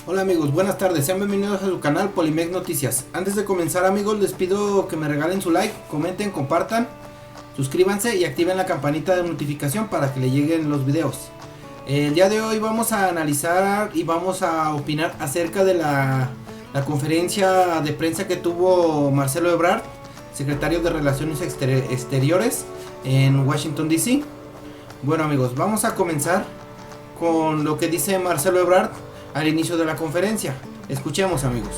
Hola amigos, buenas tardes, sean bienvenidos a su canal Polimex Noticias. Antes de comenzar amigos, les pido que me regalen su like, comenten, compartan, suscríbanse y activen la campanita de notificación para que le lleguen los videos. El día de hoy vamos a analizar y vamos a opinar acerca de la conferencia de prensa que tuvo Marcelo Ebrard, secretario de Relaciones Exteriores en Washington DC. Bueno amigos, vamos a comenzar con lo que dice Marcelo Ebrard al inicio de la conferencia. Escuchemos amigos.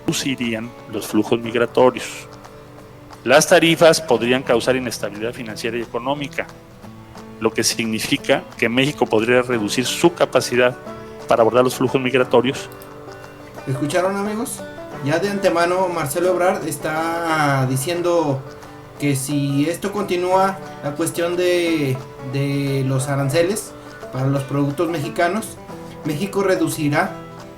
Reducirían los flujos migratorios. Las tarifas podrían causar inestabilidad financiera y económica, lo que significa que México podría reducir su capacidad para abordar los flujos migratorios. ¿Escucharon amigos? Ya de antemano Marcelo Ebrard está diciendo que si esto continúa, la cuestión de los aranceles para los productos mexicanos, México reducirá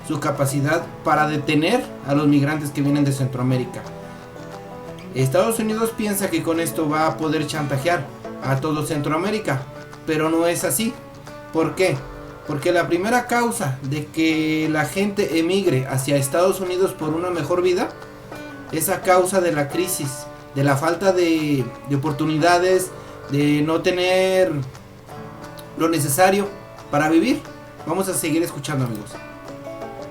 su capacidad para detener a los migrantes que vienen de Centroamérica. Estados Unidos piensa que con esto va a poder chantajear a todo Centroamérica, pero no es así. ¿Por qué? Porque la primera causa de que la gente emigre hacia Estados Unidos por una mejor vida es a causa de la crisis, de la falta de oportunidades, de no tener lo necesario para vivir. Vamos a seguir escuchando amigos.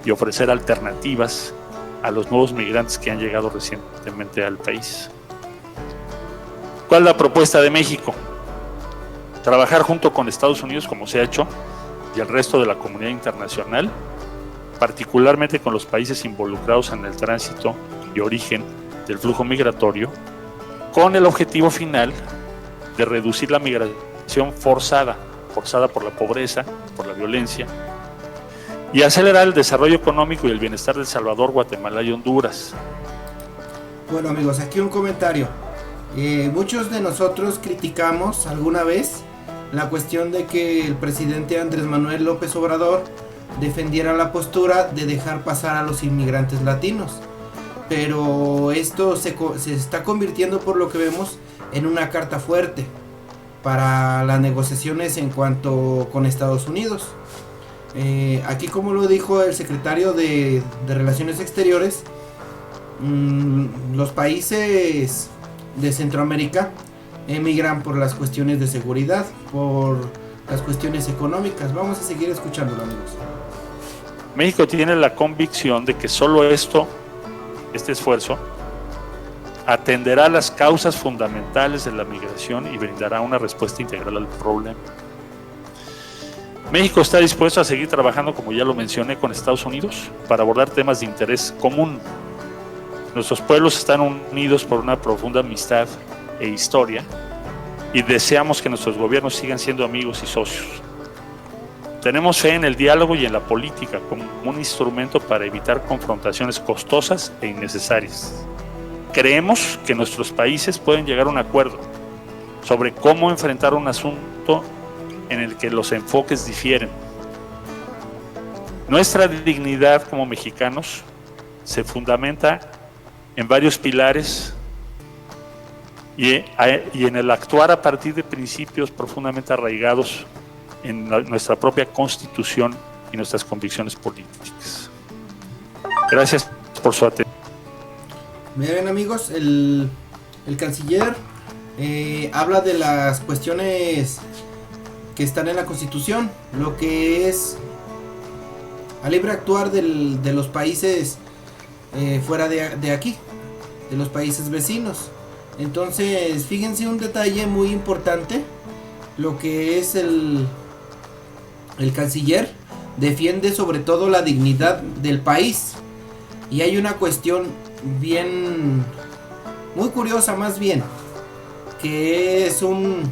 Y ofrecer alternativas a los nuevos migrantes que han llegado recientemente al país. ¿Cuál es la propuesta de México? Trabajar junto con Estados Unidos, como se ha hecho, y el resto de la comunidad internacional, particularmente con los países involucrados en el tránsito y origen del flujo migratorio, con el objetivo final de reducir la migración forzada por la pobreza, por la violencia, y acelerar el desarrollo económico y el bienestar de El Salvador, Guatemala y Honduras. Bueno amigos, aquí un comentario. Muchos de nosotros criticamos alguna vez la cuestión de que el presidente Andrés Manuel López Obrador defendiera la postura de dejar pasar a los inmigrantes latinos, pero esto se está convirtiendo, por lo que vemos, en una carta fuerte para las negociaciones en cuanto con Estados Unidos. Aquí, como lo dijo el secretario de Relaciones Exteriores, los países de Centroamérica emigran por las cuestiones de seguridad, por las cuestiones económicas. Vamos a seguir escuchándolo amigos. México tiene la convicción de que solo este esfuerzo atenderá las causas fundamentales de la migración y brindará una respuesta integral al problema. México está dispuesto a seguir trabajando, como ya lo mencioné, con Estados Unidos para abordar temas de interés común. Nuestros pueblos están unidos por una profunda amistad e historia y deseamos que nuestros gobiernos sigan siendo amigos y socios. Tenemos fe en el diálogo y en la política como un instrumento para evitar confrontaciones costosas e innecesarias. Creemos que nuestros países pueden llegar a un acuerdo sobre cómo enfrentar un asunto en el que los enfoques difieren. Nuestra dignidad como mexicanos se fundamenta en varios pilares y en el actuar a partir de principios profundamente arraigados en nuestra propia Constitución y nuestras convicciones políticas. Gracias por su atención. Miren amigos, el canciller habla de las cuestiones que están en la Constitución, lo que es a libre actuar de los países fuera de aquí, de los países vecinos. Entonces, fíjense un detalle muy importante, lo que es el canciller defiende sobre todo la dignidad del país. Y hay una cuestión muy curiosa más bien, que es un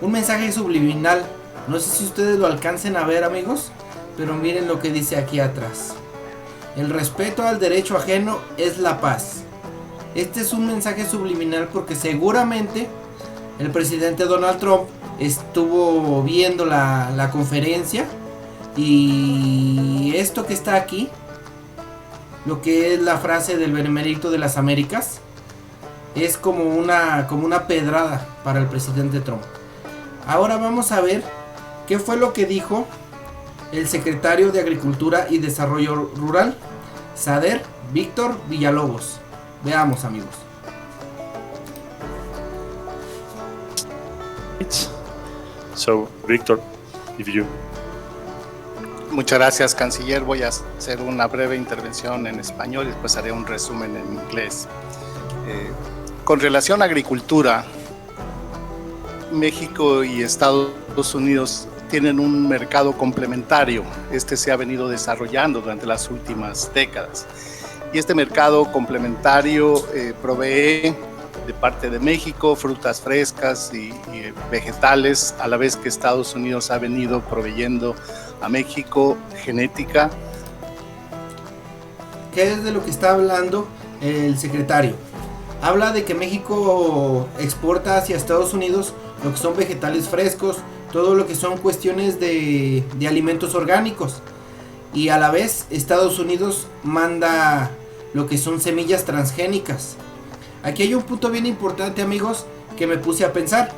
mensaje subliminal. No sé si ustedes lo alcancen a ver amigos, pero miren lo que dice aquí atrás: el respeto al derecho ajeno es la paz. Este es un mensaje subliminal porque seguramente el presidente Donald Trump estuvo viendo la conferencia, y esto que está aquí, lo que es la frase del Benemérito de las Américas, es como una pedrada para el presidente Trump. Ahora vamos a ver qué fue lo que dijo el secretario de Agricultura y Desarrollo Rural, SADER, Víctor Villalobos. Veamos, amigos. So, Víctor, if you... Muchas gracias, canciller. Voy a hacer una breve intervención en español y después haré un resumen en inglés. Con relación a agricultura, México y Estados Unidos tienen un mercado complementario. Este se ha venido desarrollando durante las últimas décadas. Y este mercado complementario provee de parte de México frutas frescas y vegetales, a la vez que Estados Unidos ha venido proveyendo a México genética. ¿Qué es de lo que está hablando el secretario? Habla de que México exporta hacia Estados Unidos lo que son vegetales frescos, todo lo que son cuestiones de alimentos orgánicos, y a la vez Estados Unidos manda lo que son semillas transgénicas. Aquí hay un punto bien importante, amigos, que me puse a pensar.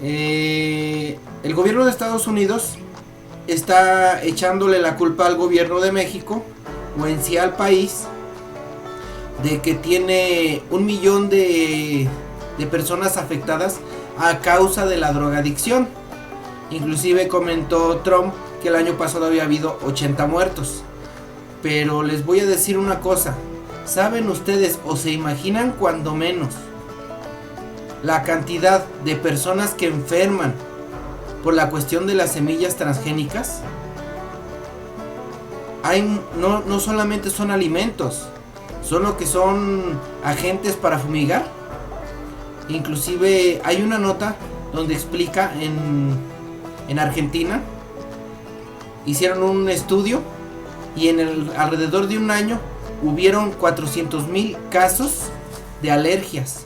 El gobierno de Estados Unidos está echándole la culpa al gobierno de México, o en sí al país, de que tiene 1 millón de personas afectadas a causa de la drogadicción. Inclusive comentó Trump que el año pasado había habido 80 muertos. Pero les voy a decir una cosa. ¿Saben ustedes o se imaginan cuando menos la cantidad de personas que enferman por la cuestión de las semillas transgénicas? No solamente son alimentos, son lo que son agentes para fumigar. Inclusive hay una nota donde explica en Argentina hicieron un estudio y alrededor de un año hubieron 400,000 casos de alergias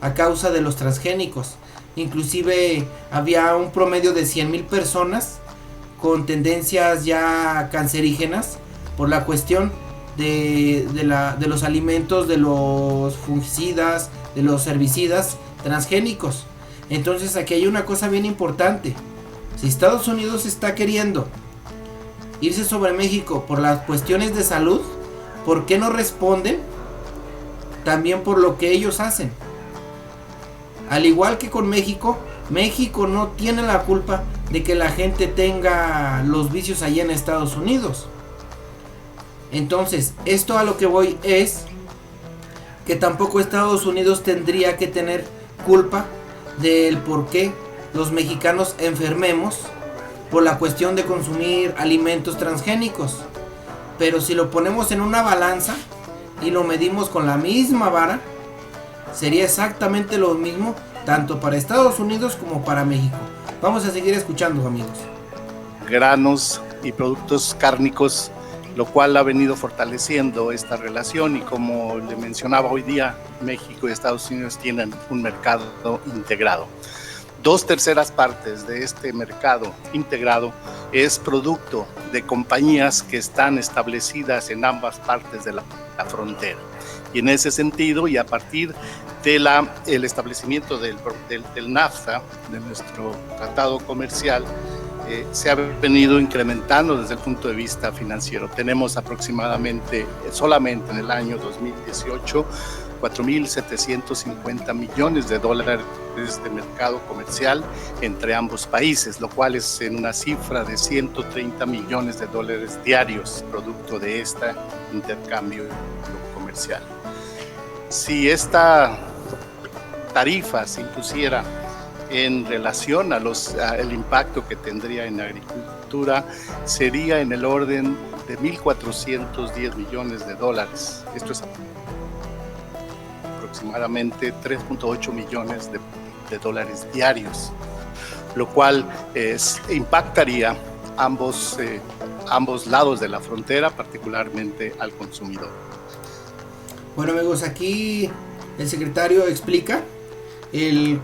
a causa de los transgénicos. Inclusive había un promedio de 100,000 personas con tendencias ya cancerígenas por la cuestión de los alimentos, de los fungicidas, de los herbicidas transgénicos. Entonces aquí hay una cosa bien importante. Si Estados Unidos está queriendo irse sobre México por las cuestiones de salud, ¿por qué no responden también por lo que ellos hacen? Al igual que con México, México no tiene la culpa de que la gente tenga los vicios allá en Estados Unidos. Entonces, esto a lo que voy es que tampoco Estados Unidos tendría que tener culpa del por qué los mexicanos enfermemos por la cuestión de consumir alimentos transgénicos. Pero si lo ponemos en una balanza y lo medimos con la misma vara, sería exactamente lo mismo tanto para Estados Unidos como para México. Vamos a seguir escuchando, amigos. Granos y productos cárnicos, lo cual ha venido fortaleciendo esta relación, y como le mencionaba, hoy día México y Estados Unidos tienen un mercado integrado. 2/3 partes de este mercado integrado es producto de compañías que están establecidas en ambas partes de la frontera. Y en ese sentido, y a partir del establecimiento del NAFTA, de nuestro tratado comercial, se ha venido incrementando desde el punto de vista financiero. Tenemos aproximadamente, solamente en el año 2018, 4.750 millones de dólares de mercado comercial entre ambos países, lo cual es en una cifra de 130 millones de dólares diarios, producto de este intercambio comercial. Si esta tarifa se impusiera en relación al impacto que tendría en la agricultura, sería en el orden de 1.410 millones de dólares. Esto es aproximadamente 3.8 millones de dólares diarios, lo cual impactaría ambos lados de la frontera, particularmente al consumidor. Bueno, amigos, aquí el secretario explica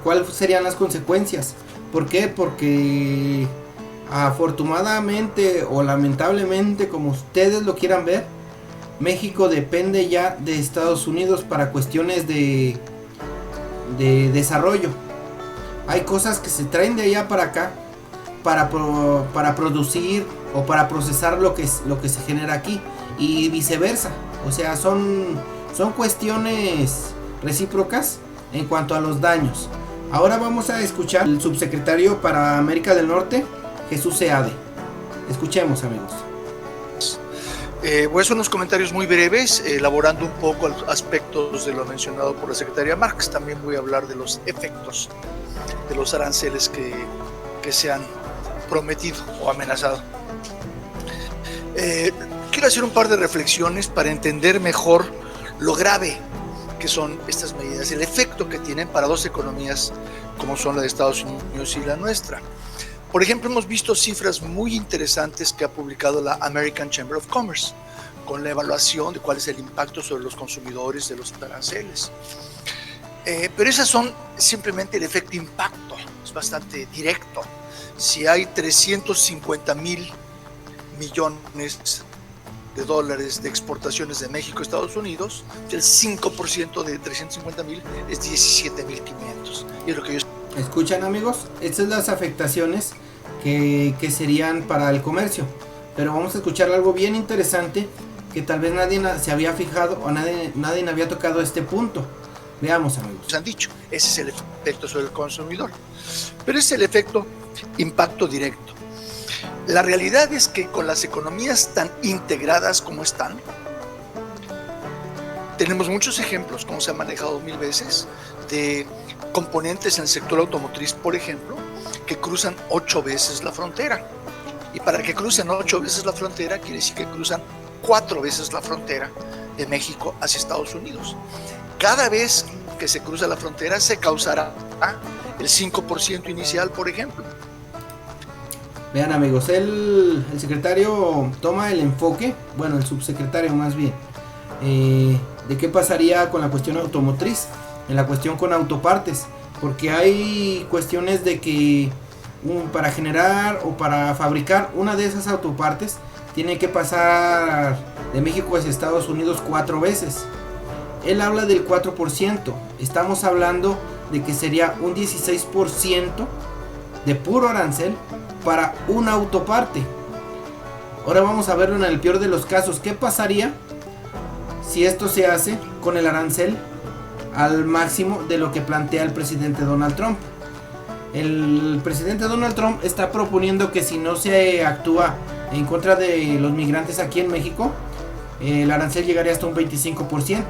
cuáles serían las consecuencias. ¿Por qué? Porque afortunadamente o lamentablemente, como ustedes lo quieran ver, México depende ya de Estados Unidos para cuestiones de desarrollo. Hay cosas que se traen de allá para acá para producir o para procesar lo que se genera aquí, y viceversa. O sea, son cuestiones recíprocas en cuanto a los daños. Ahora vamos a escuchar al subsecretario para América del Norte, Jesús Seade. Escuchemos, amigos. Voy a hacer unos comentarios muy breves, elaborando un poco aspectos de lo mencionado por la secretaria Marx. También voy a hablar de los efectos de los aranceles que se han prometido o amenazado. Quiero hacer un par de reflexiones para entender mejor lo grave que son estas medidas, el efecto que tienen para dos economías como son la de Estados Unidos y la nuestra. Por ejemplo, hemos visto cifras muy interesantes que ha publicado la American Chamber of Commerce con la evaluación de cuál es el impacto sobre los consumidores de los aranceles. Pero esas son simplemente el efecto impacto, es bastante directo. Si hay 350,000 millones de dólares de exportaciones de México a Estados Unidos, el 5% de 350,000 es 17,500. Y es lo que yo... ¿Escuchan, amigos? Estas son las afectaciones que serían para el comercio. Pero vamos a escuchar algo bien interesante que tal vez nadie se había fijado o nadie había tocado este punto. Veamos, amigos. Han dicho, ese es el efecto sobre el consumidor. Pero ese es el efecto impacto directo. La realidad es que con las economías tan integradas como están, tenemos muchos ejemplos, como se ha manejado 1000 veces, de componentes en el sector automotriz, por ejemplo, que cruzan 8 veces la frontera. Y para que crucen 8 veces la frontera, quiere decir que cruzan 4 veces la frontera de México hacia Estados Unidos. Cada vez que se cruza la frontera se causará el 5% inicial, por ejemplo. Vean, amigos, el secretario toma el enfoque, bueno, el subsecretario más bien, de qué pasaría con la cuestión automotriz, en la cuestión con autopartes, porque hay cuestiones de que para generar o para fabricar una de esas autopartes tiene que pasar de México hacia Estados Unidos 4 veces. Él habla del 4%, estamos hablando de que sería un 16% de puro arancel para una autoparte. Ahora vamos a verlo en el peor de los casos. ¿Qué pasaría si esto se hace con el arancel al máximo de lo que plantea el presidente Donald Trump? El presidente Donald Trump está proponiendo que si no se actúa en contra de los migrantes aquí en México, el arancel llegaría hasta un 25%.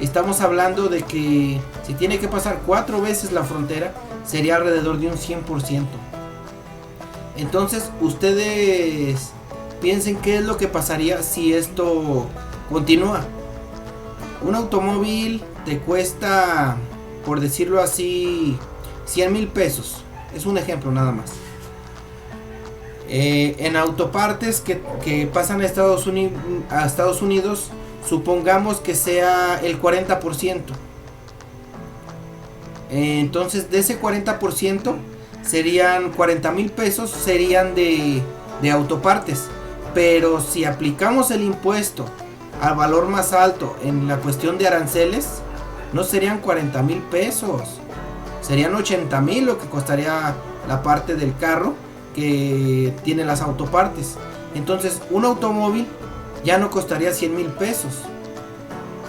Estamos hablando de que si tiene que pasar 4 veces la frontera, sería alrededor de un 100%. Entonces, ustedes piensen qué es lo que pasaría si esto continúa. Un automóvil te cuesta, por decirlo así, 100,000 pesos. Es un ejemplo nada más. En autopartes que pasan a Estados Unidos, supongamos que sea el 40%. Entonces, de ese 40%, serían 40,000 pesos, serían de autopartes. Pero si aplicamos el impuesto al valor más alto en la cuestión de aranceles, no serían 40,000 pesos, serían 80,000 lo que costaría la parte del carro que tiene las autopartes. Entonces, un automóvil ya no costaría 100,000 pesos,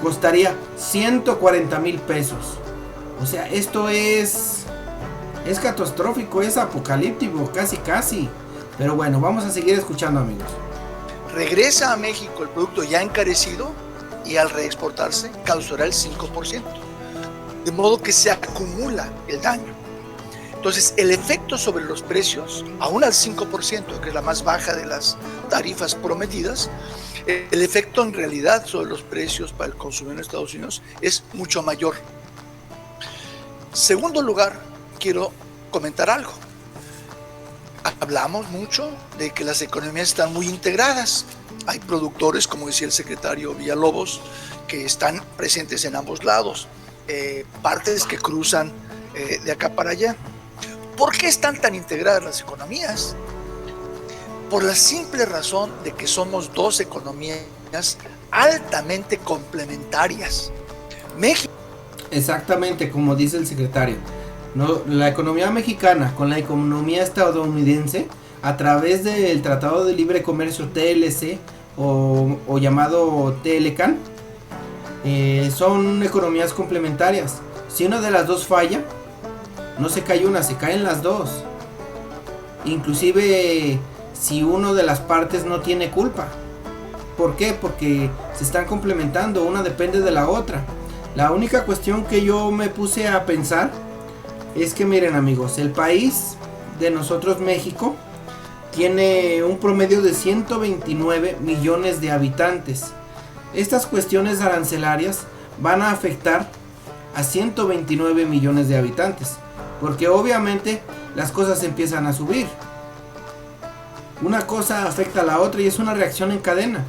costaría 140,000 pesos. O sea, esto es catastrófico, es apocalíptico, casi. Pero bueno, vamos a seguir escuchando, amigos. Regresa a México el producto ya encarecido y al reexportarse causará el 5%. De modo que se acumula el daño. Entonces, el efecto sobre los precios, aún al 5%, que es la más baja de las tarifas prometidas, el efecto en realidad sobre los precios para el consumidor en Estados Unidos es mucho mayor. Segundo lugar, quiero comentar algo. Hablamos mucho de que las economías están muy integradas. Hay productores, como decía el secretario Villalobos, que están presentes en ambos lados, partes que cruzan de acá para allá. ¿Por qué están tan integradas las economías? Por la simple razón de que somos dos economías altamente complementarias. México. Exactamente, como dice el secretario. No, la economía mexicana con la economía estadounidense a través del Tratado de Libre Comercio TLC o llamado TLCAN, son economías complementarias. Si una de las dos falla, no se cae una, se caen las dos. Inclusive si uno de las partes no tiene culpa. ¿Por qué? Porque se están complementando, una depende de la otra. La única cuestión que yo me puse a pensar es que, miren amigos, el país de nosotros, México, tiene un promedio de 129 millones de habitantes. Estas cuestiones arancelarias van a afectar a 129 millones de habitantes, porque obviamente las cosas empiezan a subir. Una cosa afecta a la otra y es una reacción en cadena.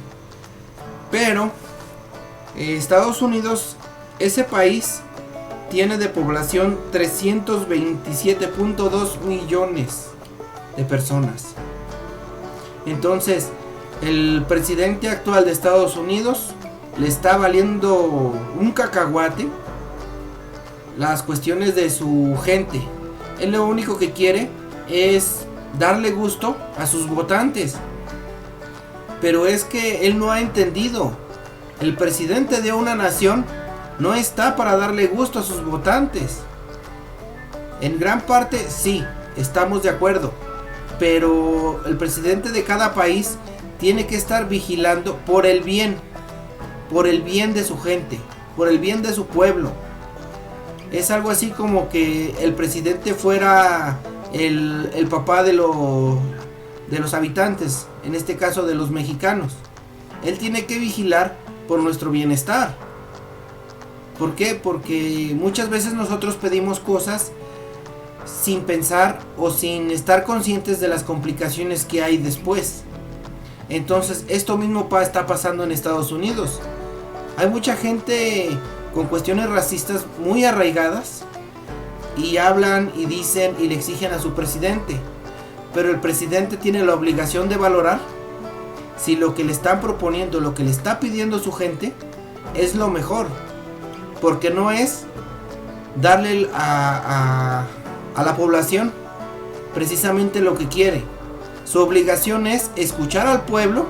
Pero Estados Unidos, ese país, tiene de población 327.2 millones de personas. Entonces, el presidente actual de Estados Unidos le está valiendo un cacahuate las cuestiones de su gente. Él lo único que quiere es darle gusto a sus votantes. Pero es que él no ha entendido. El presidente de una nación no está para darle gusto a sus votantes. En gran parte sí, estamos de acuerdo. Pero el presidente de cada país tiene que estar vigilando por el bien de su gente, por el bien de su pueblo. Es algo así como que el presidente fuera el papá de los habitantes, en este caso de los mexicanos. Él tiene que vigilar por nuestro bienestar. ¿Por qué? Porque muchas veces nosotros pedimos cosas sin pensar o sin estar conscientes de las complicaciones que hay después. Entonces esto mismo está pasando en Estados Unidos. Hay mucha gente con cuestiones racistas muy arraigadas y hablan y dicen y le exigen a su presidente, pero el presidente tiene la obligación de valorar si lo que le están proponiendo, lo que le está pidiendo su gente es lo mejor, porque no es darle a la población precisamente lo que quiere. Su obligación es escuchar al pueblo,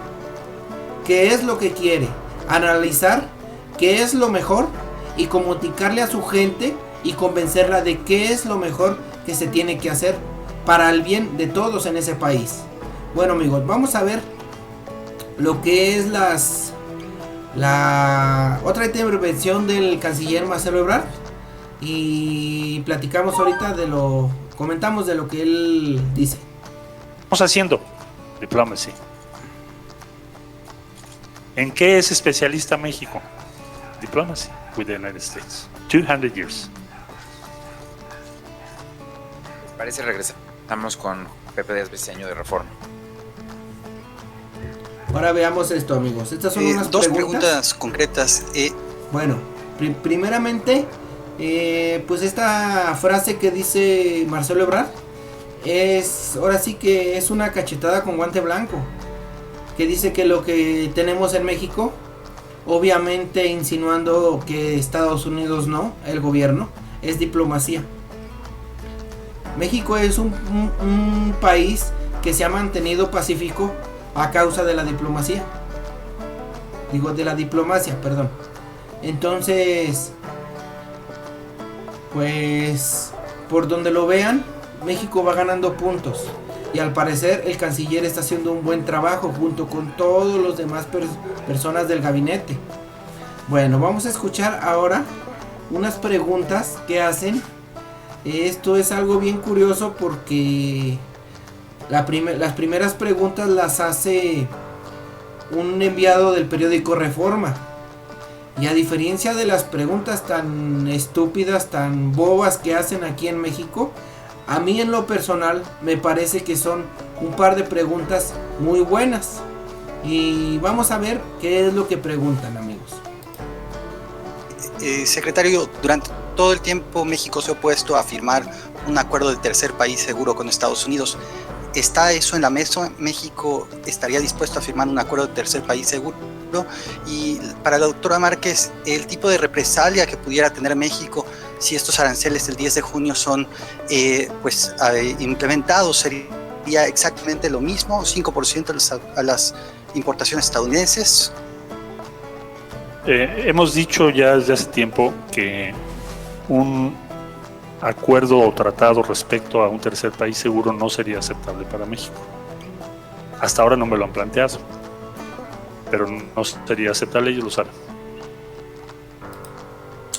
qué es lo que quiere, analizar qué es lo mejor y comunicarle a su gente y convencerla de qué es lo mejor que se tiene que hacer para el bien de todos en ese país. Bueno amigos, vamos a ver lo que es la otra intervención del canciller Marcelo Ebrard y platicamos ahorita comentamos de lo que él dice. Estamos haciendo diplomacy. ¿En qué es especialista México? Diplomacy with the United States. 200 years. Parece regresamos con Pepe Díaz Briceño de Reforma. Ahora veamos esto amigos. Estas son unas dos preguntas concretas. Bueno, primeramente, pues esta frase que dice Marcelo Ebrard ahora sí que es una cachetada con guante blanco, que dice que lo que tenemos en México, obviamente insinuando que Estados Unidos no, el gobierno, es diplomacia. México es un país que se ha mantenido pacífico a causa de la diplomacia. Perdón. Entonces, pues, por donde lo vean, México va ganando puntos. Y al parecer el canciller está haciendo un buen trabajo junto con todos los demás personas del gabinete. Bueno, vamos a escuchar ahora unas preguntas que hacen. Esto es algo bien curioso porque las primeras preguntas las hace un enviado del periódico Reforma. Y a diferencia de las preguntas tan estúpidas, tan bobas que hacen aquí en México, a mí en lo personal me parece que son un par de preguntas muy buenas. Y vamos a ver qué es lo que preguntan, amigos. Secretario, durante todo el tiempo México se ha opuesto a firmar un acuerdo de tercer país seguro con Estados Unidos. ¿Está eso en la mesa? ¿México estaría dispuesto a firmar un acuerdo de tercer país seguro? Y para la doctora Márquez, el tipo de represalia que pudiera tener México si estos aranceles del 10 de junio son implementados, ¿sería sería exactamente lo mismo, 5% a las importaciones estadounidenses. Hemos dicho ya desde hace tiempo que un acuerdo o tratado respecto a un tercer país seguro no sería aceptable para México. Hasta ahora no me lo han planteado, pero no sería aceptable, ellos lo saben.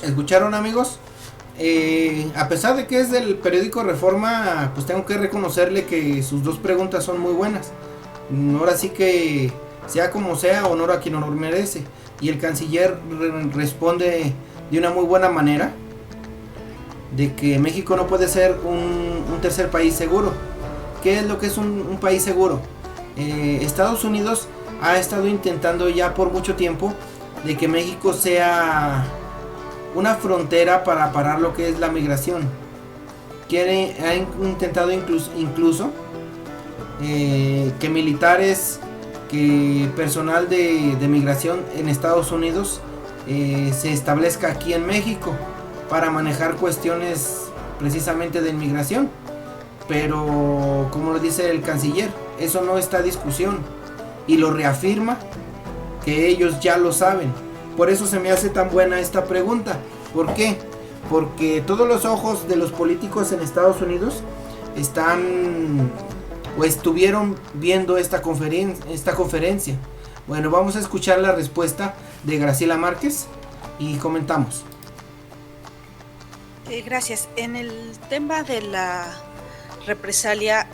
¿Escucharon, amigos? A pesar de que es del periódico Reforma, pues tengo que reconocerle que sus dos preguntas son muy buenas. Ahora sí que, sea como sea, honor a quien honor merece. Y el canciller responde de una muy buena manera, de que México no puede ser un tercer país seguro. ¿Qué es lo que es un país seguro? Estados Unidos ha estado intentando ya por mucho tiempo de que México sea una frontera para parar lo que es la migración. Ha intentado incluso que militares, que personal de migración en Estados Unidos se establezca aquí en México para manejar cuestiones precisamente de inmigración. Pero como lo dice el canciller, eso no está a discusión, y lo reafirma que ellos ya lo saben. Por eso se me hace tan buena esta pregunta. ¿Por qué? Porque todos los ojos de los políticos en Estados Unidos están o estuvieron viendo esta conferencia. Bueno, vamos a escuchar la respuesta de Graciela Márquez y comentamos. Gracias. En el tema de la represalia,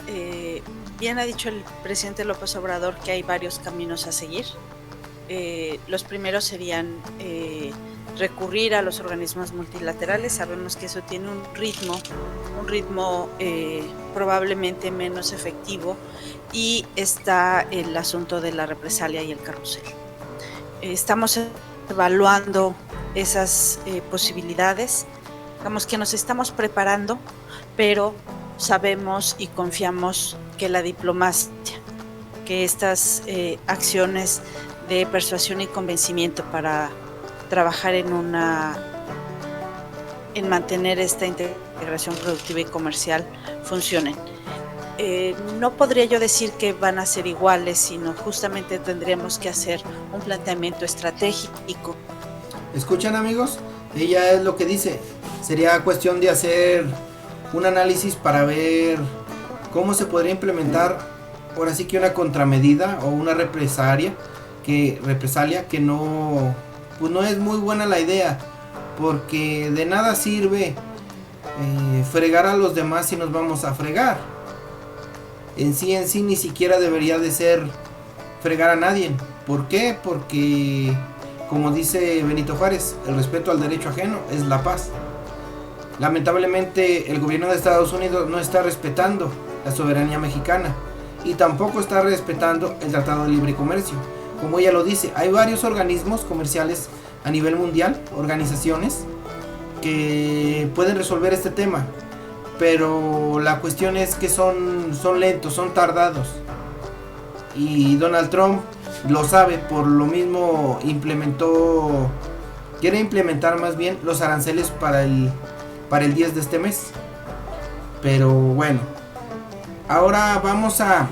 bien ha dicho el presidente López Obrador que hay varios caminos a seguir. Los primeros serían recurrir a los organismos multilaterales. Sabemos que eso tiene un ritmo probablemente menos efectivo, y está el asunto de la represalia y el carrusel. Estamos evaluando esas posibilidades. Digamos que nos estamos preparando, pero sabemos y confiamos que la diplomacia, que estas acciones de persuasión y convencimiento para trabajar en mantener esta integración productiva y comercial funcionen. No podría yo decir que van a ser iguales, sino justamente tendríamos que hacer un planteamiento estratégico. ¿Escuchan, amigos? Ella es lo que dice. Sería cuestión de hacer un análisis para ver cómo se podría implementar, ahora sí que una contramedida o una represalia que no, pues no es muy buena la idea, porque de nada sirve fregar a los demás si nos vamos a fregar. En sí ni siquiera debería de ser fregar a nadie. ¿Por qué? Porque, como dice Benito Juárez, el respeto al derecho ajeno es la paz. Lamentablemente el gobierno de Estados Unidos no está respetando la soberanía mexicana y tampoco está respetando el Tratado de Libre Comercio. Como ella lo dice, hay varios organismos comerciales a nivel mundial, organizaciones que pueden resolver este tema, pero la cuestión es que son lentos, son tardados, y Donald Trump lo sabe, por lo mismo quiere implementar más bien los aranceles para el 10 de este mes. Pero bueno, ahora vamos a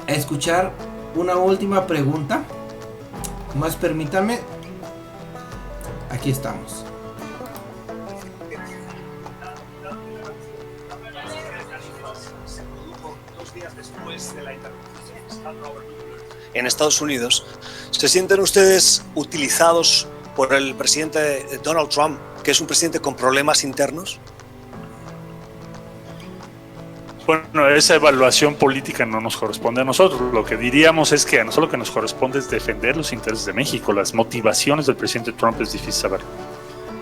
escuchar una última pregunta. Más permítanme. Aquí estamos. En Estados Unidos, ¿se sienten ustedes utilizados por el presidente Donald Trump, que es un presidente con problemas internos? Bueno, esa evaluación política no nos corresponde a nosotros. Lo que diríamos es que a nosotros lo que nos corresponde es defender los intereses de México. Las motivaciones del presidente Trump es difícil saber.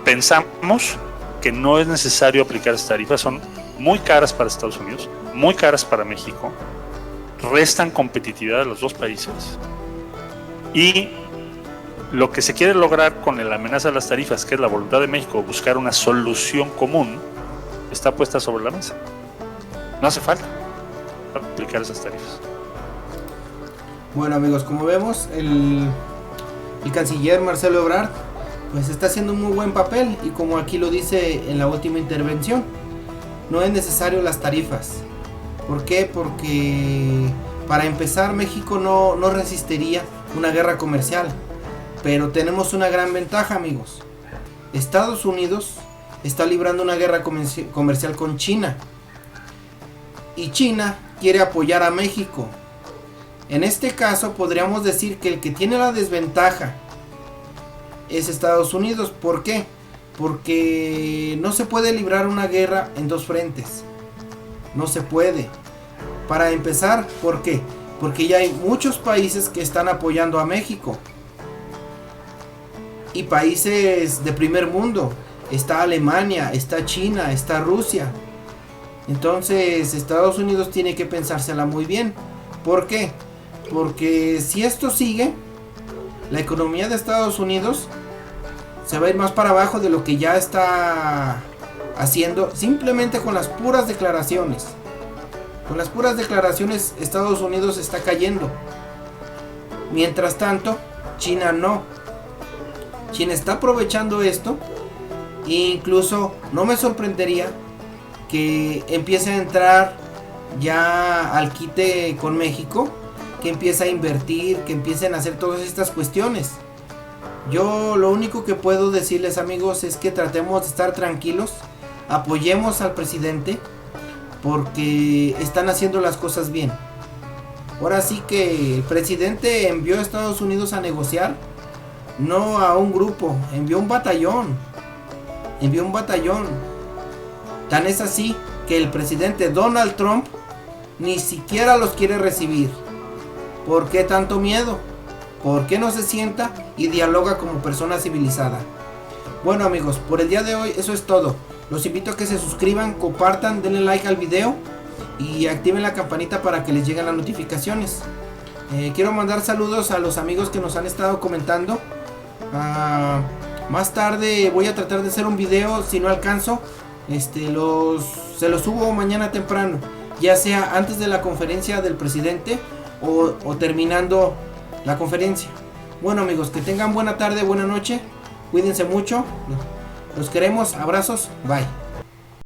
Pensamos que no es necesario aplicar estas tarifas, son muy caras para Estados Unidos, muy caras para México, restan competitividad a los dos países, y lo que se quiere lograr con la amenaza de las tarifas, que es la voluntad de México buscar una solución común, está puesta sobre la mesa. No hace falta aplicar esas tarifas. Bueno, amigos, como vemos, el canciller Marcelo Ebrard pues está haciendo un muy buen papel, y como aquí lo dice en la última intervención, no es necesario las tarifas. ¿Por qué? Porque para empezar México no resistiría una guerra comercial. Pero tenemos una gran ventaja, amigos. Estados Unidos está librando una guerra comercial con China. Y China quiere apoyar a México. En este caso podríamos decir que el que tiene la desventaja es Estados Unidos. ¿Por qué? Porque no se puede librar una guerra en dos frentes. No se puede. Para empezar, ¿por qué? Porque ya hay muchos países que están apoyando a México. Y países de primer mundo. Está Alemania, está China, está Rusia. Entonces Estados Unidos tiene que pensársela muy bien. ¿Por qué? Porque si esto sigue, la economía de Estados Unidos se va a ir más para abajo de lo que ya está haciendo, simplemente con las puras declaraciones. Con las puras declaraciones Estados Unidos está cayendo. Mientras tanto, China no. China está aprovechando esto. E incluso no me sorprendería que empiece a entrar ya al quite con México, que empiece a invertir, que empiecen a hacer todas estas cuestiones. Yo lo único que puedo decirles, amigos, es que tratemos de estar tranquilos, apoyemos al presidente, porque están haciendo las cosas bien. Ahora sí que el presidente envió a Estados Unidos a negociar, no a un grupo, envió un batallón. Tan es así que el presidente Donald Trump ni siquiera los quiere recibir. ¿Por qué tanto miedo? ¿Por qué no se sienta y dialoga como persona civilizada? Bueno, amigos, por el día de hoy eso es todo. Los invito a que se suscriban, compartan, denle like al video y activen la campanita para que les lleguen las notificaciones. Quiero mandar saludos a los amigos que nos han estado comentando. Más tarde voy a tratar de hacer un video, si no alcanzo, se los subo mañana temprano, ya sea antes de la conferencia del presidente o terminando la conferencia. Bueno, amigos, que tengan buena tarde, buena noche, cuídense mucho, los queremos, abrazos, bye.